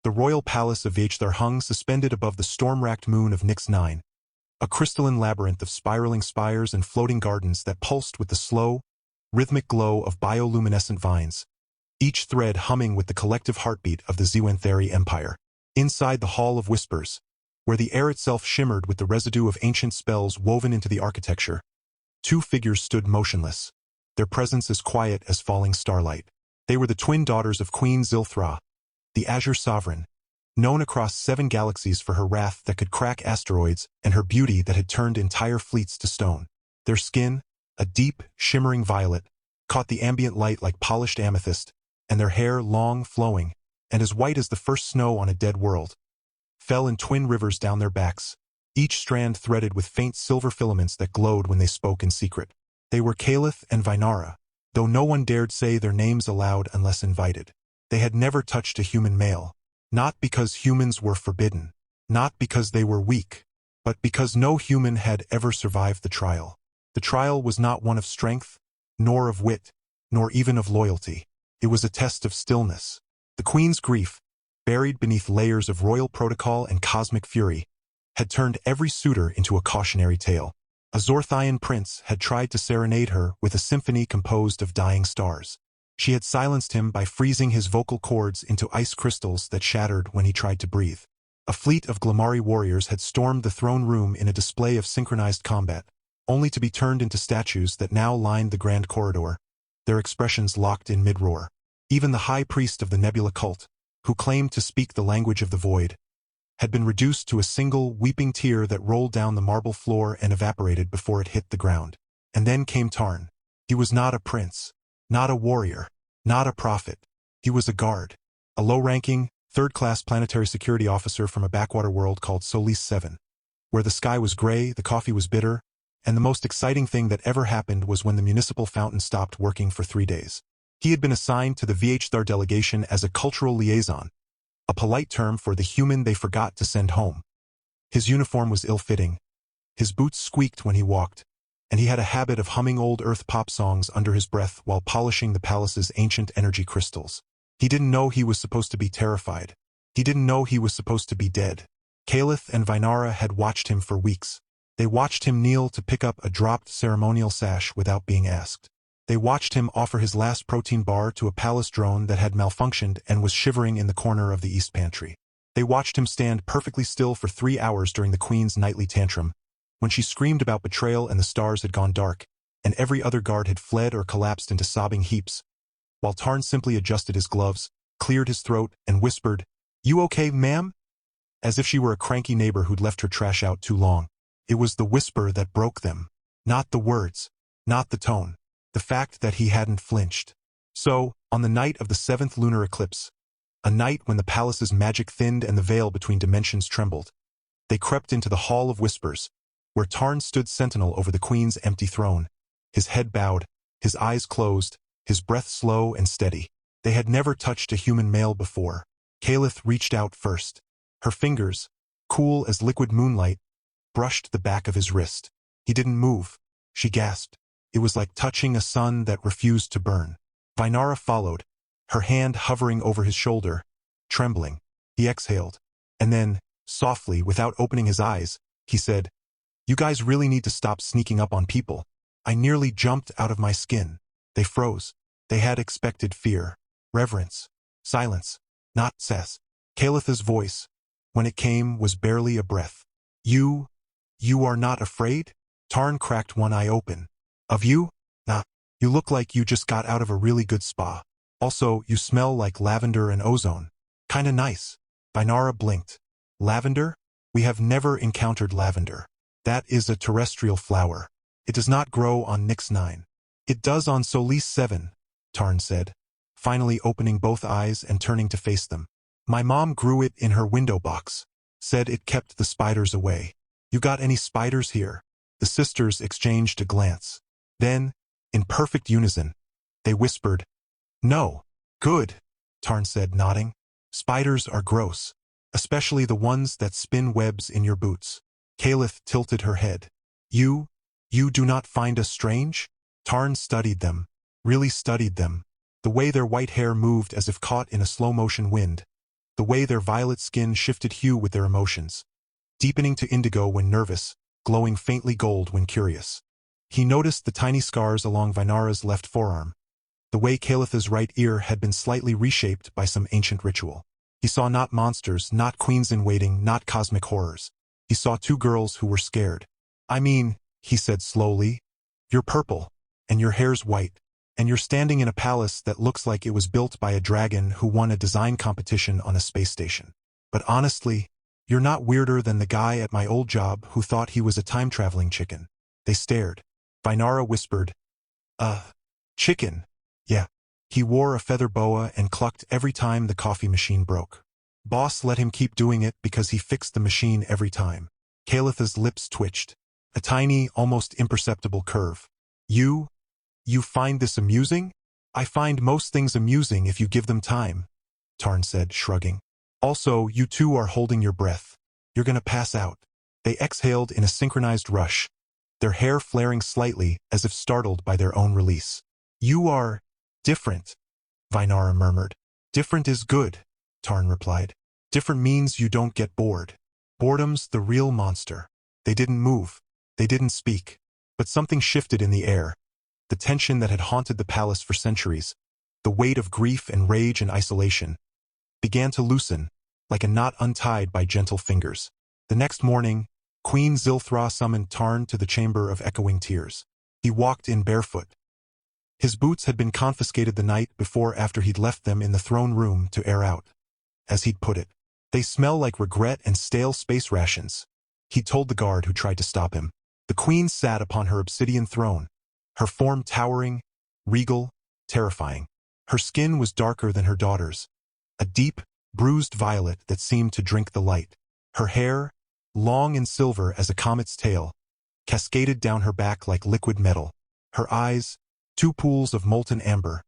The royal palace of HFY hung suspended above the storm-racked moon of Nix 9, a crystalline labyrinth of spiraling spires and floating gardens that pulsed with the slow, rhythmic glow of bioluminescent vines, each thread humming with the collective heartbeat of the Zwentheri Empire. Inside the Hall of Whispers, where the air itself shimmered with the residue of ancient spells woven into the architecture, two figures stood motionless, their presence as quiet as falling starlight. They were the twin daughters of Queen Zilthra, the Azure Sovereign, known across 7 galaxies for her wrath that could crack asteroids and her beauty that had turned entire fleets to stone. Their skin, a deep, shimmering violet, caught the ambient light like polished amethyst, and their hair, long, flowing, and as white as the first snow on a dead world, fell in twin rivers down their backs, each strand threaded with faint silver filaments that glowed when they spoke in secret. They were Caliph and Vinara, though no one dared say their names aloud unless invited. They had never touched a human male, not because humans were forbidden, not because they were weak, but because no human had ever survived the trial. The trial was not one of strength, nor of wit, nor even of loyalty. It was a test of stillness. The queen's grief, buried beneath layers of royal protocol and cosmic fury, had turned every suitor into a cautionary tale. A Zorthian prince had tried to serenade her with a symphony composed of dying stars. She had silenced him by freezing his vocal cords into ice crystals that shattered when he tried to breathe. A fleet of Glamari warriors had stormed the throne room in a display of synchronized combat, only to be turned into statues that now lined the grand corridor, their expressions locked in mid-roar. Even the high priest of the Nebula cult, who claimed to speak the language of the void, had been reduced to a single, weeping tear that rolled down the marble floor and evaporated before it hit the ground. And then came Tarn. He was not a prince, not a warrior, not a prophet. He was a guard, a low-ranking, third-class planetary security officer from a backwater world called Solis 7, where the sky was gray, the coffee was bitter, and the most exciting thing that ever happened was when the municipal fountain stopped working for 3 days. He had been assigned to the VHTHAR delegation as a cultural liaison, a polite term for the human they forgot to send home. His uniform was ill-fitting, his boots squeaked when he walked, and he had a habit of humming old Earth pop songs under his breath while polishing the palace's ancient energy crystals. He didn't know he was supposed to be terrified. He didn't know he was supposed to be dead. Caliph and Vinara had watched him for weeks. They watched him kneel to pick up a dropped ceremonial sash without being asked. They watched him offer his last protein bar to a palace drone that had malfunctioned and was shivering in the corner of the east pantry. They watched him stand perfectly still for 3 hours during the queen's nightly tantrum, when she screamed about betrayal and the stars had gone dark, and every other guard had fled or collapsed into sobbing heaps, while Tarn simply adjusted his gloves, cleared his throat, and whispered, "You okay, ma'am?" As if she were a cranky neighbor who'd left her trash out too long. It was the whisper that broke them, not the words, not the tone, the fact that he hadn't flinched. So, on the night of the 7th lunar eclipse, a night when the palace's magic thinned and the veil between dimensions trembled, they crept into the Hall of Whispers, where Tarn stood sentinel over the queen's empty throne, his head bowed, his eyes closed, his breath slow and steady. They had never touched a human male before. Caliph reached out first. Her fingers, cool as liquid moonlight, brushed the back of his wrist. He didn't move. She gasped. It was like touching a sun that refused to burn. Vinara followed, her hand hovering over his shoulder, trembling. He exhaled. And then, softly, without opening his eyes, he said, "You guys really need to stop sneaking up on people." I nearly jumped out of my skin. They froze. They had expected fear, reverence, silence, not cess. Caliph's voice, when it came, was barely a breath. You are not afraid?" Tarn cracked one eye open. "Of you? Nah. You look like you just got out of a really good spa. Also, you smell like lavender and ozone. Kinda nice." Vinara blinked. "Lavender? We have never encountered lavender. That is a terrestrial flower. It does not grow on Nix 9. It does on Solis 7, Tarn said, finally opening both eyes and turning to face them. "My mom grew it in her window box. Said it kept the spiders away. You got any spiders here?" The sisters exchanged a glance. Then, in perfect unison, they whispered, "No." "Good," Tarn said, nodding. "Spiders are gross, especially the ones that spin webs in your boots." Caliph tilted her head. You do not find us strange?" Tarn studied them, really studied them, the way their white hair moved as if caught in a slow-motion wind, the way their violet skin shifted hue with their emotions, deepening to indigo when nervous, glowing faintly gold when curious. He noticed the tiny scars along Vinara's left forearm, the way Kalitha's right ear had been slightly reshaped by some ancient ritual. He saw not monsters, not queens in waiting, not cosmic horrors. He saw two girls who were scared. I mean, he said slowly, you're purple, and your hair's white, and you're standing in a palace that looks like it was built by a dragon who won a design competition on a space station. But honestly, you're not weirder than the guy at my old job who thought he was a time-traveling chicken. They stared. Vinara whispered, chicken. Yeah. He wore a feather boa and clucked every time the coffee machine broke. Boss let him keep doing it because he fixed the machine every time. Kalitha's lips twitched. A tiny, almost imperceptible curve. You find this amusing? I find most things amusing if you give them time, Tarn said, shrugging. Also, you two are holding your breath. You're gonna pass out. They exhaled in a synchronized rush, their hair flaring slightly as if startled by their own release. You are different, Vinara murmured. Different is good, Tarn replied. Different means you don't get bored. Boredom's the real monster. They didn't move. They didn't speak. But something shifted in the air. The tension that had haunted the palace for centuries, the weight of grief and rage and isolation, began to loosen, like a knot untied by gentle fingers. The next morning, Queen Zilthra summoned Tarn to the chamber of echoing tears. He walked in barefoot. His boots had been confiscated the night before after he'd left them in the throne room to air out. As he'd put it, they smell like regret and stale space rations, he told the guard who tried to stop him. The queen sat upon her obsidian throne, her form towering, regal, terrifying. Her skin was darker than her daughter's, a deep, bruised violet that seemed to drink the light. Her hair, long and silver as a comet's tail, cascaded down her back like liquid metal. Her eyes, two pools of molten amber,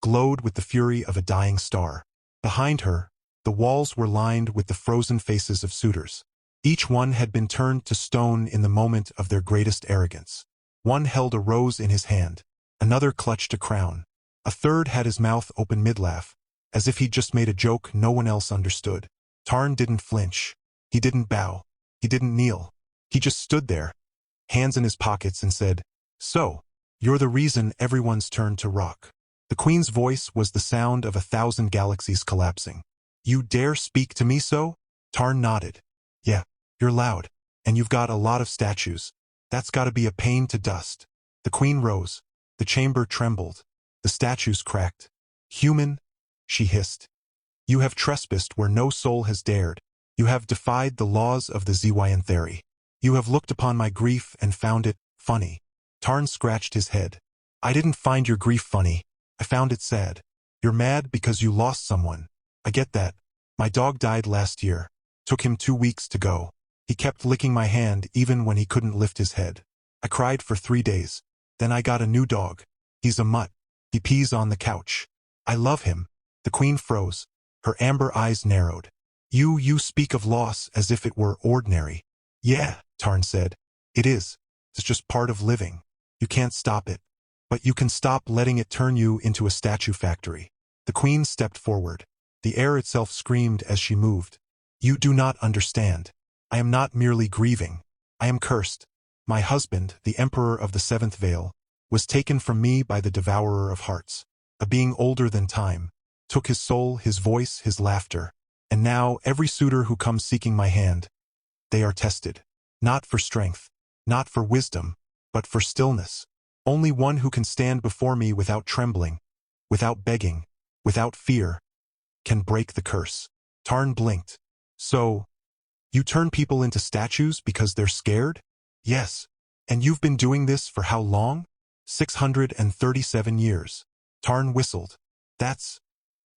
glowed with the fury of a dying star. Behind her, the walls were lined with the frozen faces of suitors. Each one had been turned to stone in the moment of their greatest arrogance. One held a rose in his hand, another clutched a crown. A third had his mouth open mid-laugh, as if he'd just made a joke no one else understood. Tarn didn't flinch. He didn't bow. He didn't kneel. He just stood there, hands in his pockets, and said, "So, you're the reason everyone's turned to rock." The queen's voice was the sound of 1,000 galaxies collapsing. You dare speak to me so? Tarn nodded. Yeah, you're loud, and you've got a lot of statues. That's gotta be a pain to dust. The queen rose. The chamber trembled. The statues cracked. Human, she hissed. You have trespassed where no soul has dared. You have defied the laws of the Zyantheri. You have looked upon my grief and found it funny. Tarn scratched his head. I didn't find your grief funny. I found it sad. You're mad because you lost someone. I get that. My dog died last year. Took him 2 weeks to go. He kept licking my hand even when he couldn't lift his head. I cried for 3 days. Then I got a new dog. He's a mutt. He pees on the couch. I love him. The queen froze. Her amber eyes narrowed. You speak of loss as if it were ordinary. Yeah, Tarn said. It is. It's just part of living. You can't stop it. But you can stop letting it turn you into a statue factory. The queen stepped forward. The air itself screamed as she moved. You do not understand. I am not merely grieving. I am cursed. My husband, the Emperor of the Seventh Veil, was taken from me by the Devourer of Hearts. A being older than time, took his soul, his voice, his laughter. And now every suitor who comes seeking my hand, they are tested. Not for strength, not for wisdom, but for stillness. Only one who can stand before me without trembling, without begging, without fear, can break the curse. Tarn blinked. So, you turn people into statues because they're scared? Yes. And you've been doing this for how long? 637 years. Tarn whistled. That's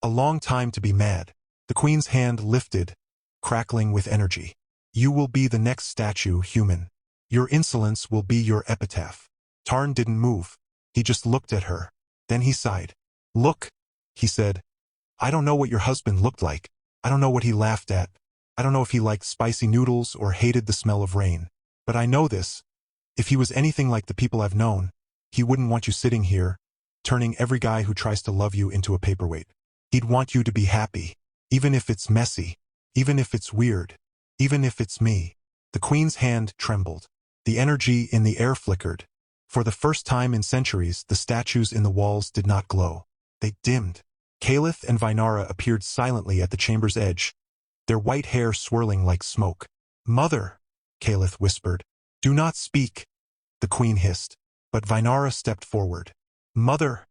a long time to be mad. The queen's hand lifted, crackling with energy. You will be the next statue, human. Your insolence will be your epitaph. Tarn didn't move. He just looked at her. Then he sighed. Look, he said. I don't know what your husband looked like. I don't know what he laughed at. I don't know if he liked spicy noodles or hated the smell of rain. But I know this. If he was anything like the people I've known, he wouldn't want you sitting here, turning every guy who tries to love you into a paperweight. He'd want you to be happy. Even if it's messy. Even if it's weird. Even if it's me. The queen's hand trembled. The energy in the air flickered. For the first time in centuries, the statues in the walls did not glow. They dimmed. Caliph and Vinara appeared silently at the chamber's edge, their white hair swirling like smoke. "Mother," Caliph whispered. "Do not speak," the queen hissed. But Vinara stepped forward. "Mother,"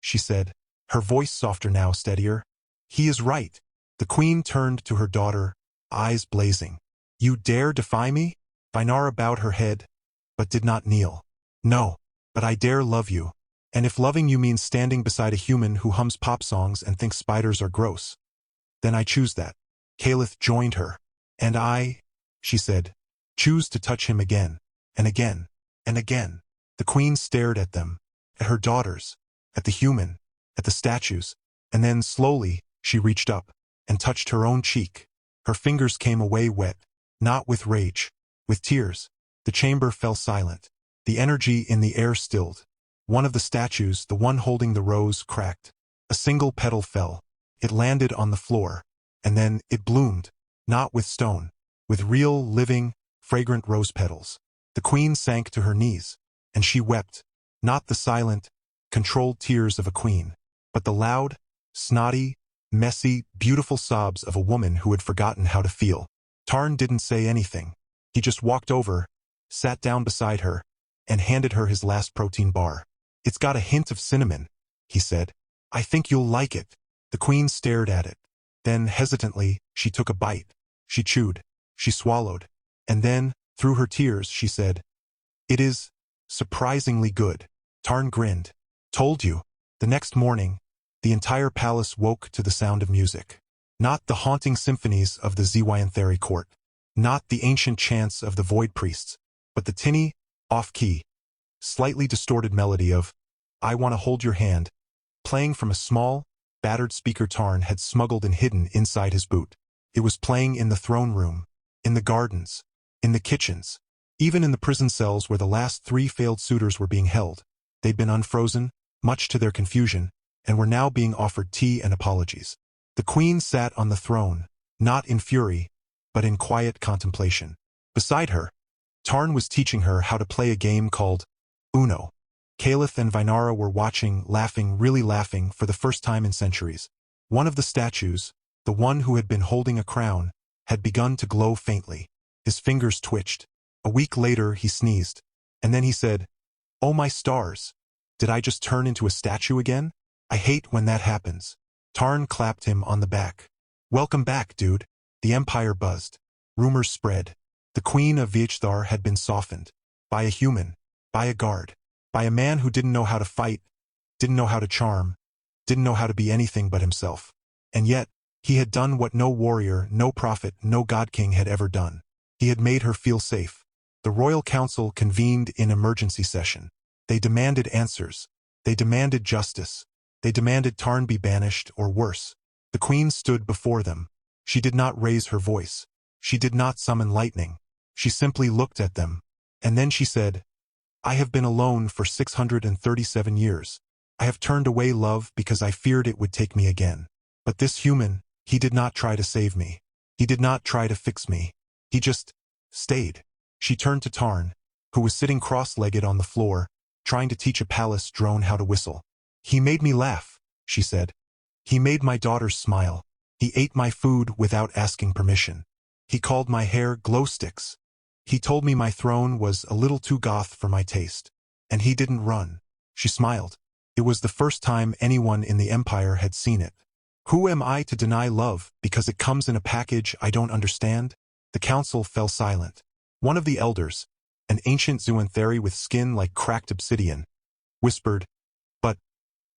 she said, her voice softer now, steadier. "He is right." The queen turned to her daughter, eyes blazing. "You dare defy me?" Vinara bowed her head, but did not kneel. "No, but I dare love you. And if loving you means standing beside a human who hums pop songs and thinks spiders are gross, then I choose that." Caliph joined her. "And I," she said, "choose to touch him again, and again, and again." The queen stared at them, at her daughters, at the human, at the statues, and then, slowly, she reached up and touched her own cheek. Her fingers came away wet, not with rage, with tears. The chamber fell silent. The energy in the air stilled. One of the statues, the one holding the rose, cracked. A single petal fell. It landed on the floor, and then it bloomed, not with stone, with real, living, fragrant rose petals. The queen sank to her knees, and she wept, not the silent, controlled tears of a queen, but the loud, snotty, messy, beautiful sobs of a woman who had forgotten how to feel. Tarn didn't say anything. He just walked over, sat down beside her, and handed her his last protein bar. "It's got a hint of cinnamon," he said. "I think you'll like it." The queen stared at it. Then, hesitantly, she took a bite. She chewed. She swallowed. And then, through her tears, she said, "It is surprisingly good." Tarn grinned. "Told you." The next morning, the entire palace woke to the sound of music. Not the haunting symphonies of the Zywanthere court. Not the ancient chants of the void priests, but the tinny, off-key, slightly distorted melody of "I Want to Hold Your Hand," playing from a small, battered speaker Tarn had smuggled and hidden inside his boot. It was playing in the throne room, in the gardens, in the kitchens, even in the prison cells where the last 3 failed suitors were being held. They'd been unfrozen, much to their confusion, and were now being offered tea and apologies. The queen sat on the throne, not in fury, but in quiet contemplation. Beside her, Tarn was teaching her how to play a game called Uno. Caliph and Vinara were watching, laughing, really laughing, for the first time in centuries. One of the statues, the one who had been holding a crown, had begun to glow faintly. His fingers twitched. A week later he sneezed. And then he said, "Oh my stars! Did I just turn into a statue again? I hate when that happens." Tarn clapped him on the back. "Welcome back, dude." The empire buzzed. Rumors spread. The queen of Vhthar had been softened. By a human. By a guard. By a man who didn't know how to fight, didn't know how to charm, didn't know how to be anything but himself. And yet, he had done what no warrior, no prophet, no god-king had ever done. He had made her feel safe. The royal council convened in emergency session. They demanded answers. They demanded justice. They demanded Tarn be banished, or worse. The queen stood before them. She did not raise her voice. She did not summon lightning. She simply looked at them. And then she said, "I have been alone for 637 years. I have turned away love because I feared it would take me again. But this human, he did not try to save me. He did not try to fix me. He just stayed." She turned to Tarn, who was sitting cross-legged on the floor, trying to teach a palace drone how to whistle. "He made me laugh," she said. "He made my daughters smile. He ate my food without asking permission. He called my hair glow sticks. He told me my throne was a little too goth for my taste. And he didn't run." She smiled. It was the first time anyone in the empire had seen it. "Who am I to deny love because it comes in a package I don't understand?" The council fell silent. One of the elders, an ancient Zywanthere with skin like cracked obsidian, whispered, "But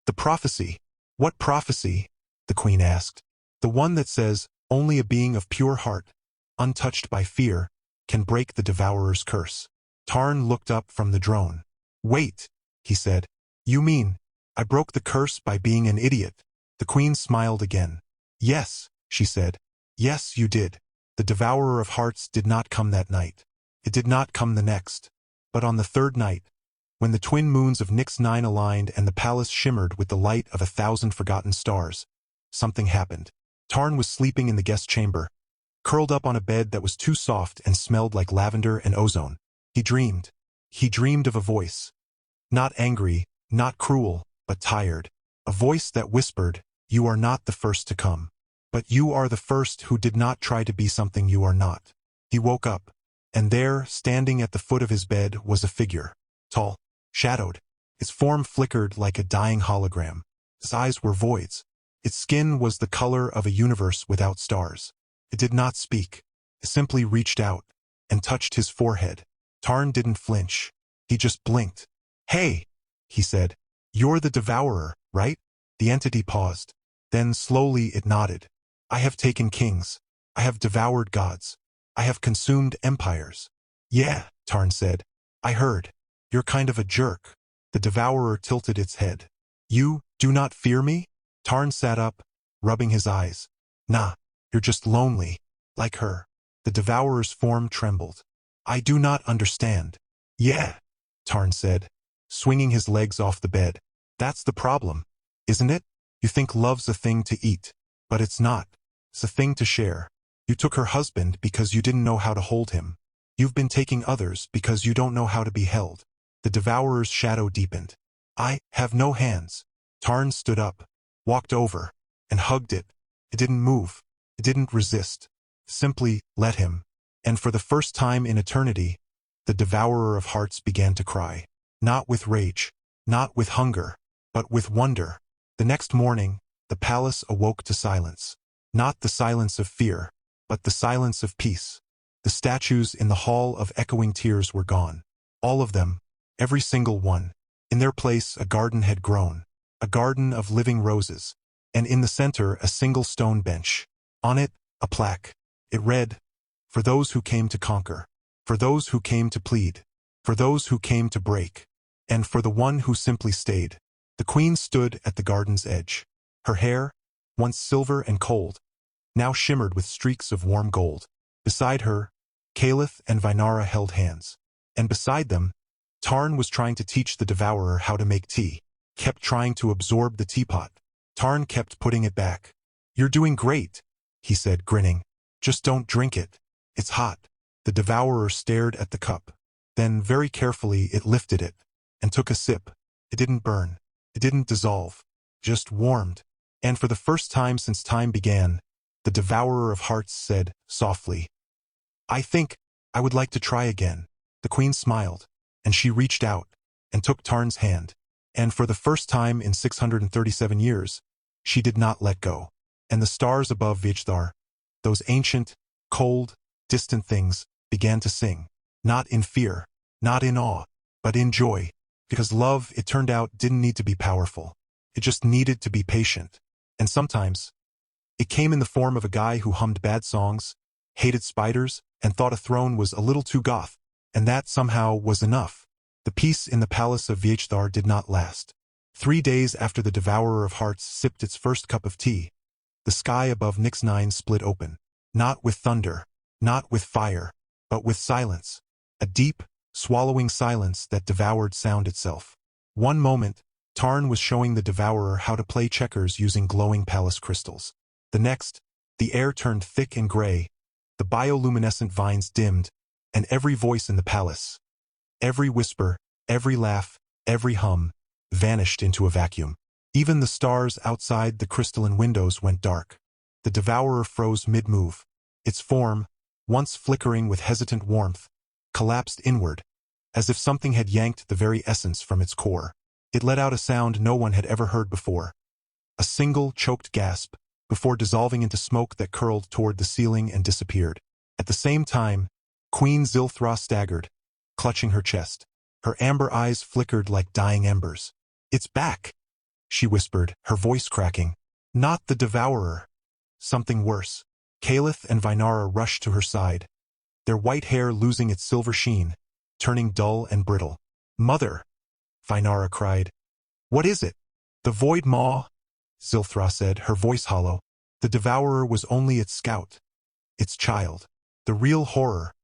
the prophecy." "What prophecy?" the queen asked. "The one that says only a being of pure heart, untouched by fear, can break the devourer's curse." Tarn looked up from the drone. "Wait," he said. "You mean I broke the curse by being an idiot?" The queen smiled again. "Yes," she said. "Yes, you did. The devourer of hearts did not come that night. It did not come the next. But on the 3rd night, when the twin moons of Nyx 9 aligned and the palace shimmered with the light of 1,000 forgotten stars, something happened." Tarn was sleeping in the guest chamber, curled up on a bed that was too soft and smelled like lavender and ozone. He dreamed. He dreamed of a voice. Not angry, not cruel, but tired. A voice that whispered, "You are not the first to come. But you are the first who did not try to be something you are not." He woke up, and there, standing at the foot of his bed, was a figure. Tall, shadowed. Its form flickered like a dying hologram. Its eyes were voids. Its skin was the color of a universe without stars. It did not speak. It simply reached out and touched his forehead. Tarn didn't flinch. He just blinked. "Hey," he said. "You're the devourer, right?" The entity paused. Then slowly it nodded. "I have taken kings. I have devoured gods. I have consumed empires." "Yeah," Tarn said. "I heard. You're kind of a jerk." The devourer tilted its head. "You do not fear me?" Tarn sat up, rubbing his eyes. "Nah, you're just lonely, like her." The devourer's form trembled. "I do not understand." "Yeah," Tarn said, swinging his legs off the bed. "That's the problem, isn't it? You think love's a thing to eat, but it's not. It's a thing to share. You took her husband because you didn't know how to hold him. You've been taking others because you don't know how to be held." The devourer's shadow deepened. "I have no hands." Tarn stood up, walked over, and hugged it. It didn't move. It didn't resist. Simply let him. And for the first time in eternity, the devourer of hearts began to cry. Not with rage, not with hunger, but with wonder. The next morning, the palace awoke to silence. Not the silence of fear, but the silence of peace. The statues in the hall of echoing tears were gone. All of them, every single one. In their place a garden had grown. A garden of living roses. And in the center a single stone bench. On it, a plaque. It read, "For those who came to conquer. For those who came to plead. For those who came to break. And for the one who simply stayed." The queen stood at the garden's edge. Her hair, once silver and cold, now shimmered with streaks of warm gold. Beside her, Caliph and Vinara held hands. And beside them, Tarn was trying to teach the devourer how to make tea. Kept trying to absorb the teapot. Tarn kept putting it back. "You're doing great," he said, grinning. "Just don't drink it. It's hot." The devourer stared at the cup. Then, very carefully, it lifted it and took a sip. It didn't burn. It didn't dissolve. Just warmed. And for the first time since time began, the devourer of hearts said, softly, "I think I would like to try again." The queen smiled, and she reached out and took Tarn's hand. And for the first time in 637 years, she did not let go. And the stars above Vijthar, those ancient, cold, distant things, began to sing. Not in fear, not in awe, but in joy. Because love, it turned out, didn't need to be powerful. It just needed to be patient. And sometimes, it came in the form of a guy who hummed bad songs, hated spiders, and thought a throne was a little too goth. And that somehow was enough. The peace in the palace of Vijthar did not last. 3 days after the devourer of hearts sipped its first cup of tea, the sky above Nix-9 split open. Not with thunder, not with fire, but with silence. A deep, swallowing silence that devoured sound itself. One moment, Tarn was showing the devourer how to play checkers using glowing palace crystals. The next, the air turned thick and gray, the bioluminescent vines dimmed, and every voice in the palace, every whisper, every laugh, every hum, vanished into a vacuum. Even the stars outside the crystalline windows went dark. The devourer froze mid-move. Its form, once flickering with hesitant warmth, collapsed inward, as if something had yanked the very essence from its core. It let out a sound no one had ever heard before. A single choked gasp, before dissolving into smoke that curled toward the ceiling and disappeared. At the same time, Queen Zilthra staggered, clutching her chest. Her amber eyes flickered like dying embers. "It's back," she whispered, her voice cracking. "Not the devourer. Something worse." Caliph and Vinara rushed to her side, their white hair losing its silver sheen, turning dull and brittle. "Mother!" Vinara cried. "What is it?" "The void maw," Zilthra said, her voice hollow. "The devourer was only its scout. Its child. The real horror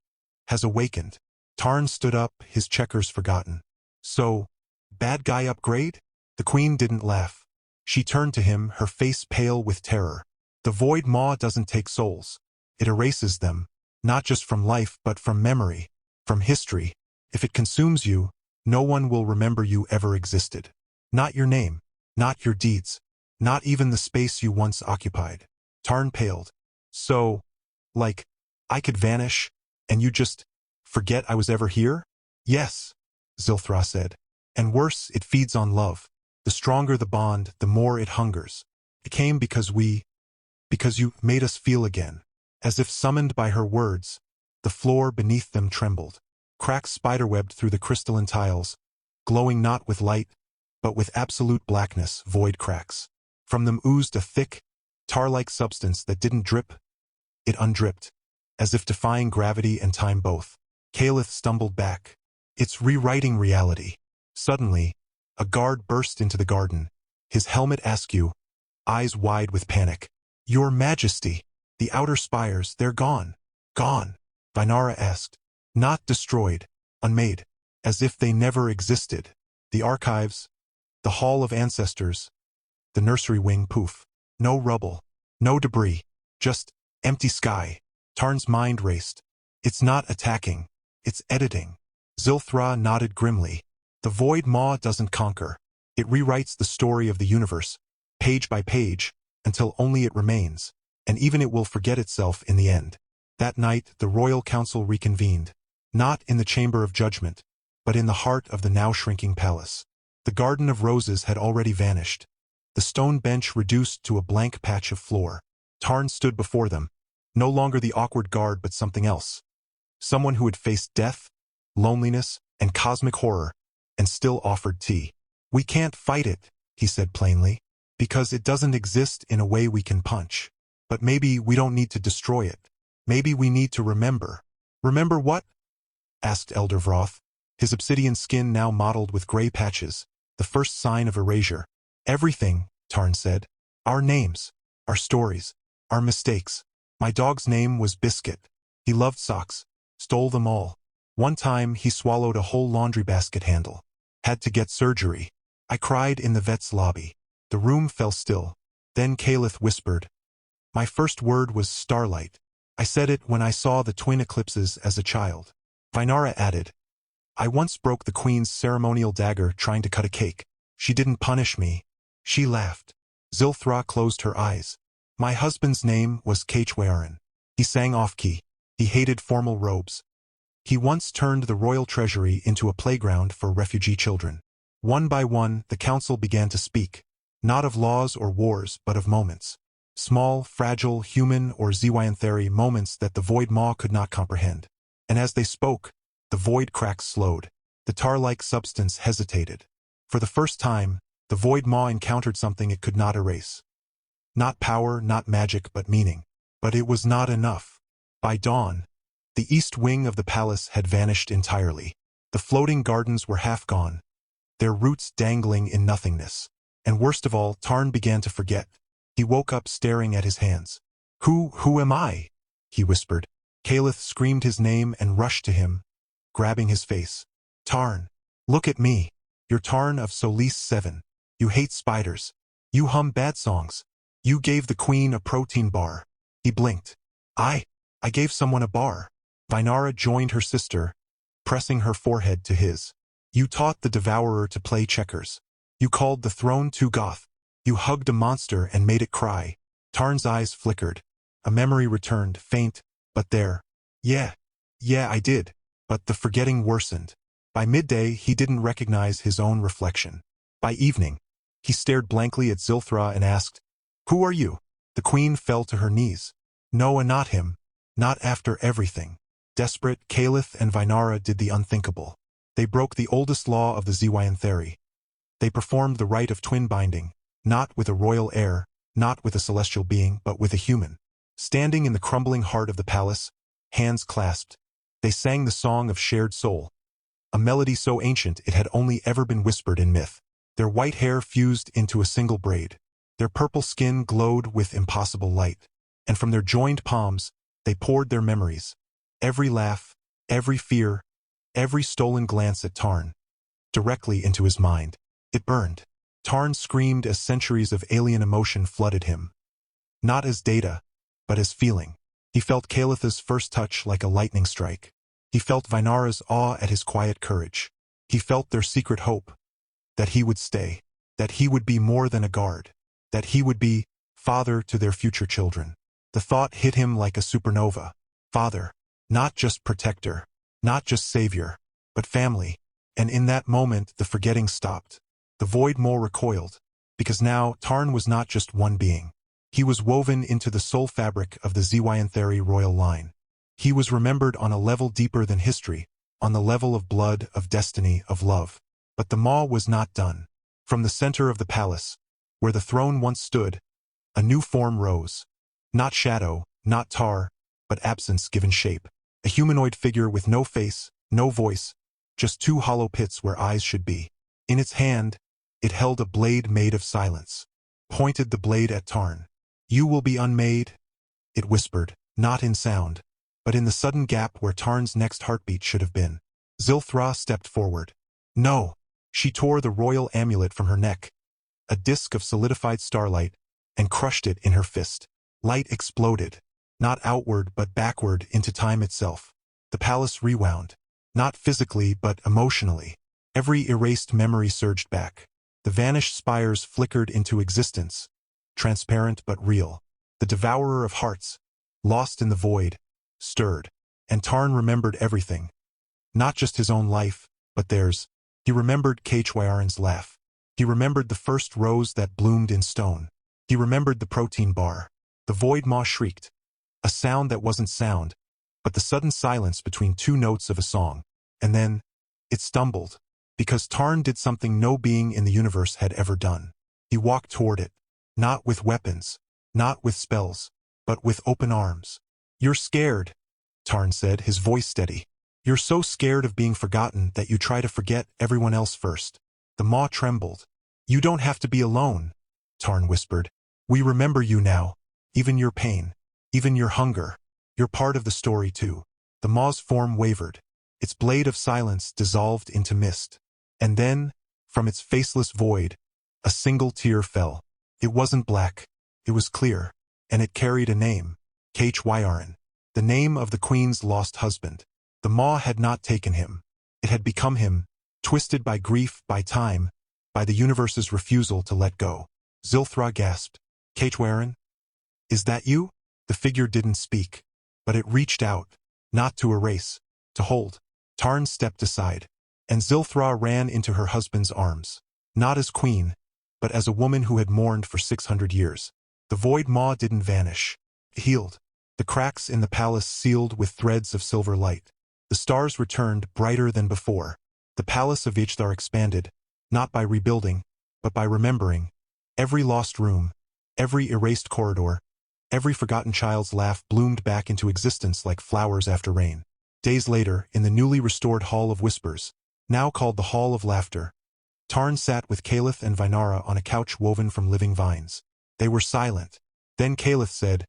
has awakened." Tarn stood up, his checkers forgotten. "So, bad guy upgrade?" The queen didn't laugh. She turned to him, her face pale with terror. The void maw doesn't take souls. It erases them, not just from life but from memory, from history. If it consumes you, no one will remember you ever existed. Not your name, not your deeds, not even the space you once occupied. Tarn paled. So, like, I could vanish, and you just forget I was ever here? Yes, Zilthra said. And worse, it feeds on love. The stronger the bond, the more it hungers. It came because you made us feel again. As if summoned by her words, the floor beneath them trembled. Cracks spiderwebbed through the crystalline tiles, glowing not with light, but with absolute blackness, void cracks. From them oozed a thick, tar-like substance that didn't drip. It undripped, as if defying gravity and time both. Caliph stumbled back. It's rewriting reality. Suddenly, a guard burst into the garden, his helmet askew, eyes wide with panic. Your Majesty, the outer spires, they're gone. Gone, Vinara asked. Not destroyed, unmade, as if they never existed. The archives, the Hall of Ancestors, the nursery wing, poof. No rubble, no debris, just empty sky. Tarn's mind raced. It's not attacking, it's editing. Zilthra nodded grimly. The void maw doesn't conquer. It rewrites the story of the universe, page by page, until only it remains, and even it will forget itself in the end. That night, the royal council reconvened, not in the chamber of judgment, but in the heart of the now shrinking palace. The garden of roses had already vanished, the stone bench reduced to a blank patch of floor. Tarn stood before them, no longer the awkward guard but something else. Someone who had faced death, loneliness, and cosmic horror, and still offered tea. We can't fight it, he said plainly, because it doesn't exist in a way we can punch. But maybe we don't need to destroy it. Maybe we need to remember. Remember what? Asked Elder Vroth, his obsidian skin now mottled with gray patches, the first sign of erasure. Everything, Tarn said. Our names, our stories, our mistakes. My dog's name was Biscuit. He loved socks, stole them all. One time he swallowed a whole laundry basket handle. Had to get surgery. I cried in the vet's lobby. The room fell still. Then Caliph whispered. My first word was starlight. I said it when I saw the twin eclipses as a child. Vinara added. I once broke the queen's ceremonial dagger trying to cut a cake. She didn't punish me. She laughed. Zilthra closed her eyes. My husband's name was HFY. He sang off-key. He hated formal robes. He once turned the royal treasury into a playground for refugee children. One by one, the council began to speak, not of laws or wars, but of moments. Small, fragile, human or Zyanthari moments that the void maw could not comprehend. And as they spoke, the void cracks slowed. The tar-like substance hesitated. For the first time, the void maw encountered something it could not erase. Not power, not magic, but meaning. But it was not enough. By dawn, the east wing of the palace had vanished entirely. The floating gardens were half gone, their roots dangling in nothingness. And worst of all, Tarn began to forget. He woke up staring at his hands. Who am I? He whispered. Caliph screamed his name and rushed to him, grabbing his face. Tarn, look at me. You're Tarn of Solis 7. You hate spiders. You hum bad songs. You gave the queen a protein bar. He blinked. I gave someone a bar. Vinara joined her sister, pressing her forehead to his. You taught the devourer to play checkers. You called the throne too goth. You hugged a monster and made it cry. Tarn's eyes flickered. A memory returned, faint, but there. Yeah, I did. But the forgetting worsened. By midday, he didn't recognize his own reflection. By evening, he stared blankly at Zilthra and asked, Who are you? The queen fell to her knees. No, and not him. Not after everything. Desperate, Caliph and Vinara did the unthinkable. They broke the oldest law of the Zyanthari. They performed the rite of twin binding, not with a royal heir, not with a celestial being, but with a human. Standing in the crumbling heart of the palace, hands clasped, they sang the song of shared soul, a melody so ancient it had only ever been whispered in myth. Their white hair fused into a single braid. Their purple skin glowed with impossible light. And from their joined palms, they poured their memories. Every laugh, every fear, every stolen glance at Tarn, directly into his mind. It burned. Tarn screamed as centuries of alien emotion flooded him. not as data, but as feeling. He felt Calith's first touch like a lightning strike. He felt Vinara's awe at his quiet courage. He felt their secret hope, that he would stay, that he would be more than a guard, that he would be father to their future children. The thought hit him like a supernova. Father, not just protector, not just savior, but family. And in that moment the forgetting stopped. The Void Mole recoiled, because now Tarn was not just one being. He was woven into the soul fabric of the Zyanthari royal line. He was remembered on a level deeper than history, on the level of blood, of destiny, of love. But the Maw was not done. From the center of the palace, where the throne once stood, a new form rose. Not shadow, not tar, but absence given shape. A humanoid figure with no face, no voice, just two hollow pits where eyes should be. In its hand, it held a blade made of silence. Pointed the blade at Tarn. "You will be unmade," it whispered, not in sound, but in the sudden gap where Tarn's next heartbeat should have been. Zilthra stepped forward. No! She tore the royal amulet from her neck, a disk of solidified starlight, and crushed it in her fist. Light exploded, not outward but backward into time itself. The palace rewound, not physically but emotionally. Every erased memory surged back. The vanished spires flickered into existence, transparent but real. The devourer of hearts, lost in the void, stirred, and Tarn remembered everything. Not just his own life, but theirs. He remembered HFY's laugh. He remembered the first rose that bloomed in stone. He remembered the protein bar. The Void Maw shrieked, a sound that wasn't sound, but the sudden silence between two notes of a song. And then, it stumbled, because Tarn did something no being in the universe had ever done. He walked toward it, not with weapons, not with spells, but with open arms. "You're scared," Tarn said, his voice steady. "You're so scared of being forgotten that you try to forget everyone else first." The Maw trembled. "You don't have to be alone," Tarn whispered. "We remember you now, even your pain, even your hunger. You're part of the story too." The Maw's form wavered. Its blade of silence dissolved into mist. And then, from its faceless void, a single tear fell. It wasn't black. It was clear, and it carried a name. HFY, the name of the Queen's lost husband. The Maw had not taken him. It had become him, twisted by grief, by time, by the universe's refusal to let go. Zilthra gasped. "HFY? Is that you?" The figure didn't speak, but it reached out, not to erase, to hold. Tarn stepped aside, and Zilthra ran into her husband's arms. Not as queen, but as a woman who had mourned for 600 years. The Void Maw didn't vanish. It healed. The cracks in the palace sealed with threads of silver light. The stars returned brighter than before. The palace of Ishtar expanded, not by rebuilding, but by remembering. Every lost room, every erased corridor, every forgotten child's laugh bloomed back into existence like flowers after rain. Days later, in the newly restored Hall of Whispers, now called the Hall of Laughter, Tarn sat with Calith and Vinara on a couch woven from living vines. They were silent. Then Calith said,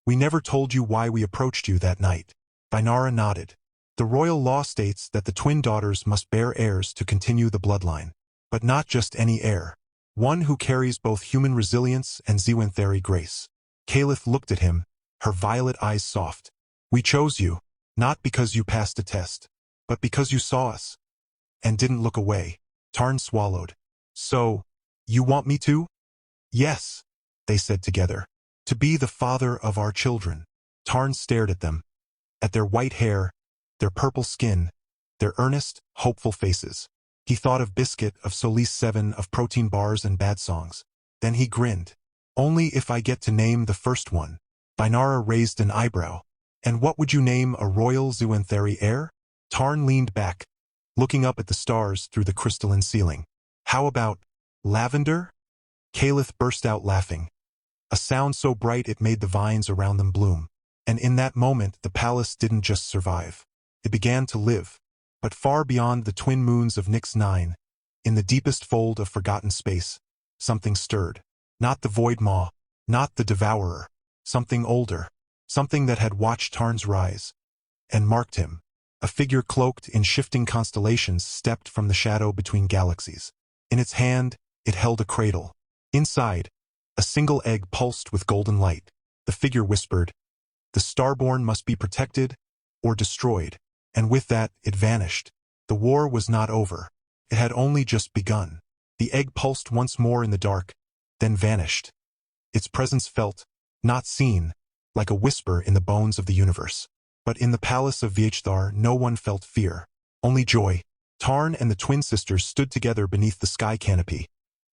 "We never told you why we approached you that night." Vinara nodded. "The royal law states that the twin daughters must bear heirs to continue the bloodline. But not just any heir. One who carries both human resilience and Zyanthari grace." Calith looked at him, her violet eyes soft. "We chose you, not because you passed a test, but because you saw us, and didn't look away." Tarn swallowed. "So, you want me to?" "Yes," they said together. "To be the father of our children." Tarn stared at them, at their white hair, their purple skin, their earnest, hopeful faces. He thought of Biscuit, of Solis 7, of protein bars and bad songs. Then he grinned. "Only if I get to name the first one." Vinara raised an eyebrow. "And what would you name a royal Zyanthari heir?" Tarn leaned back, looking up at the stars through the crystalline ceiling. "How about lavender?" Calith burst out laughing, a sound so bright it made the vines around them bloom. And in that moment the palace didn't just survive. It began to live. But far beyond the twin moons of Nyx 9, in the deepest fold of forgotten space, something stirred. Not the Void Maw, not the Devourer. Something older. Something that had watched Tarn's rise and marked him. A figure cloaked in shifting constellations stepped from the shadow between galaxies. In its hand, it held a cradle. Inside, A single egg pulsed with golden light. The figure whispered, "The starborn must be protected or destroyed." And with that, it vanished. The war was not over. It had only just begun. The egg pulsed once more in the dark, then vanished. Its presence felt, not seen, like a whisper in the bones of the universe. But in the palace of HFY no one felt fear, only joy. Tarn and the twin sisters stood together beneath the sky canopy,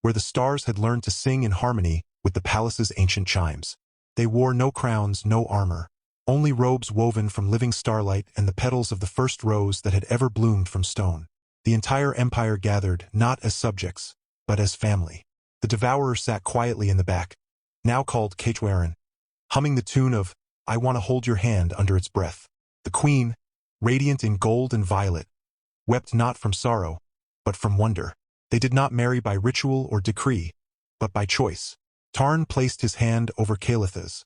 where the stars had learned to sing in harmony with the palace's ancient chimes. They wore no crowns, no armor, only robes woven from living starlight and the petals of the first rose that had ever bloomed from stone. The entire empire gathered, not as subjects, but as family. The devourer sat quietly in the back, now called HFY, humming the tune of "I Want to Hold Your Hand" under its breath. The queen, radiant in gold and violet, wept not from sorrow, but from wonder. They did not marry by ritual or decree, but by choice. Tarn placed his hand over Kalitha's,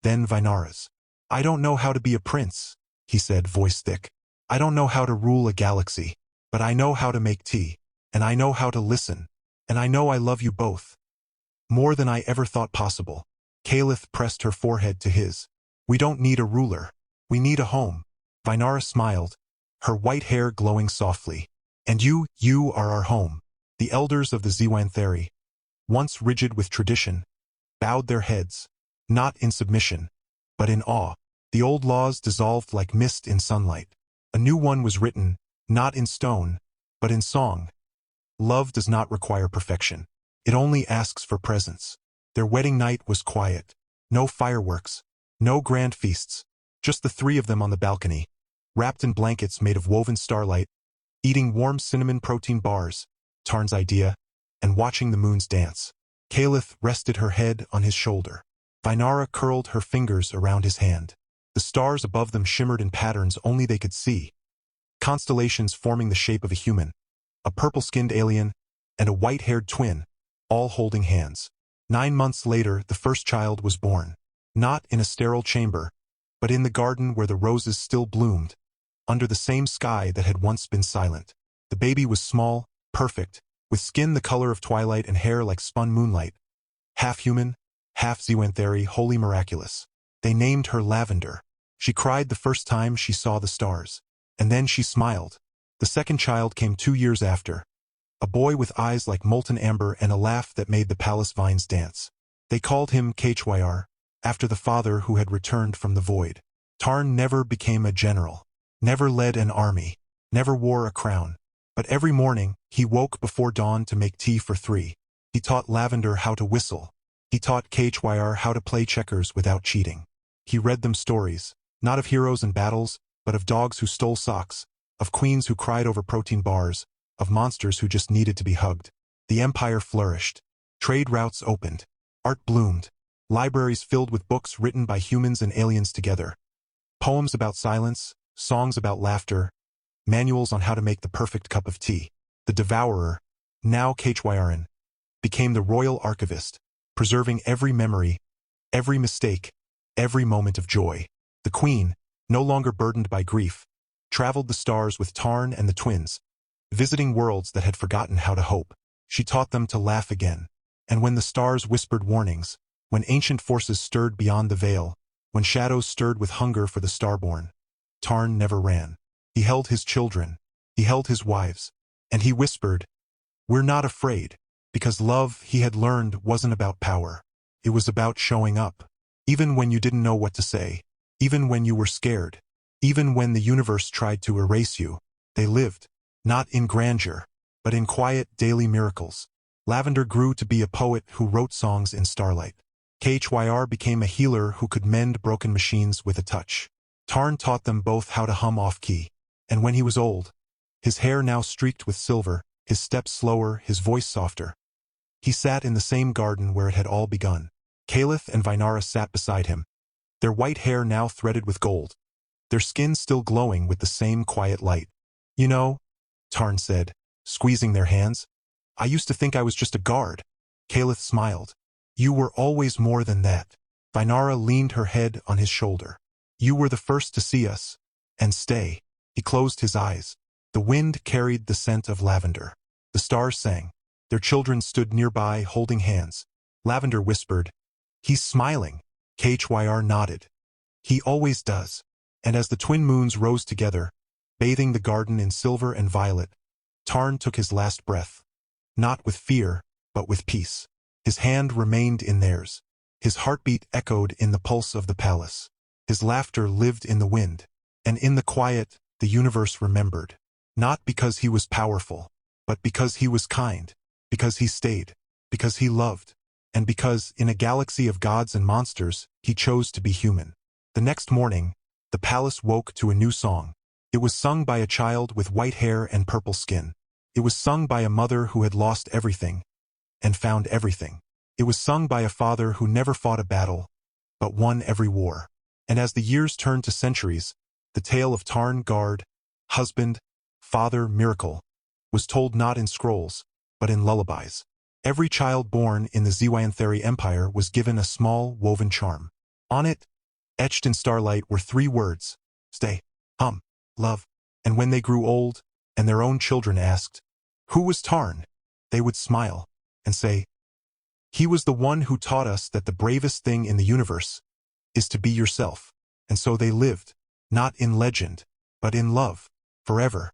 then Vinara's. "I don't know how to be a prince," he said, voice thick. "I don't know how to rule a galaxy, but I know how to make tea, and I know how to listen, and I know I love you both. More than I ever thought possible." Kalith pressed her forehead to his. "We don't need a ruler. We need a home." Vinara smiled, her white hair glowing softly. "And you are our home." The elders of the HFY, once rigid with tradition, bowed their heads, not in submission, but in awe. The old laws dissolved like mist in sunlight. A new one was written, not in stone, but in song. Love does not require perfection. It only asks for presence. Their wedding night was quiet. No fireworks, no grand feasts, just the three of them on the balcony, wrapped in blankets made of woven starlight, eating warm cinnamon protein bars, Tarn's idea, and watching the moons dance. Kalith rested her head on his shoulder. Vinara curled her fingers around his hand. The stars above them shimmered in patterns only they could see. Constellations forming the shape of a human, a purple-skinned alien, and a white-haired twin, all holding hands. 9 months later, the first child was born. Not in a sterile chamber, but in the garden where the roses still bloomed, under the same sky that had once been silent. The baby was small, perfect, with skin the color of twilight and hair like spun moonlight. Half human, half HFY, wholly miraculous. They named her Lavender. She cried the first time she saw the stars. And then she smiled. The second child came 2 years after. A boy with eyes like molten amber and a laugh that made the palace vines dance. They called him HFY, after the father who had returned from the void. Tarn never became a general, never led an army, never wore a crown. But every morning, he woke before dawn to make tea for 3. He taught Lavender how to whistle. He taught HFY how to play checkers without cheating. He read them stories, not of heroes and battles, but of dogs who stole socks, of queens who cried over protein bars, of monsters who just needed to be hugged. The empire flourished. Trade routes opened. Art bloomed. Libraries filled with books written by humans and aliens together. Poems about silence, songs about laughter, manuals on how to make the perfect cup of tea. The devourer, now HFY, became the royal archivist, preserving every memory, every mistake, every moment of joy. The queen, no longer burdened by grief, traveled the stars with Tarn and the twins, visiting worlds that had forgotten how to hope. She taught them to laugh again. And when the stars whispered warnings, when ancient forces stirred beyond the veil, when shadows stirred with hunger for the starborn, Tarn never ran. He held his children, he held his wives, and he whispered, "We're not afraid," because love, he had learned, wasn't about power. It was about showing up. Even when you didn't know what to say, even when you were scared, even when the universe tried to erase you, they lived, not in grandeur, but in quiet daily miracles. Lavender grew to be a poet who wrote songs in starlight. HFY became a healer who could mend broken machines with a touch. Tarn taught them both how to hum off-key. And when he was old, his hair now streaked with silver, his steps slower, his voice softer, he sat in the same garden where it had all begun. Kalith and Vinara sat beside him, their white hair now threaded with gold, their skin still glowing with the same quiet light. "You know," Tarn said, squeezing their hands, "I used to think I was just a guard." Kalith smiled. "You were always more than that." Vinara leaned her head on his shoulder. "You were the first to see us, and stay." He closed his eyes. The wind carried the scent of lavender. The stars sang. Their children stood nearby holding hands. Lavender whispered, "He's smiling." KHYR nodded. "He always does." And as the twin moons rose together, bathing the garden in silver and violet, Tarn took his last breath. Not with fear, but with peace. His hand remained in theirs. His heartbeat echoed in the pulse of the palace. His laughter lived in the wind. And in the quiet, the universe remembered. Not because he was powerful, but because he was kind, because he stayed, because he loved, and because, in a galaxy of gods and monsters, he chose to be human. The next morning, the palace woke to a new song. It was sung by a child with white hair and purple skin. It was sung by a mother who had lost everything and found everything. It was sung by a father who never fought a battle, but won every war. And as the years turned to centuries, the tale of Tarn, guard, husband, father, miracle, was told not in scrolls, but in lullabies. Every child born in the Zyanthari Empire was given a small, woven charm. On it, etched in starlight, were 3 words: stay, hum, love. And when they grew old, and their own children asked, "Who was Tarn?" they would smile and say, "He was the one who taught us that the bravest thing in the universe is to be yourself." And so they lived, not in legend, but in love, forever.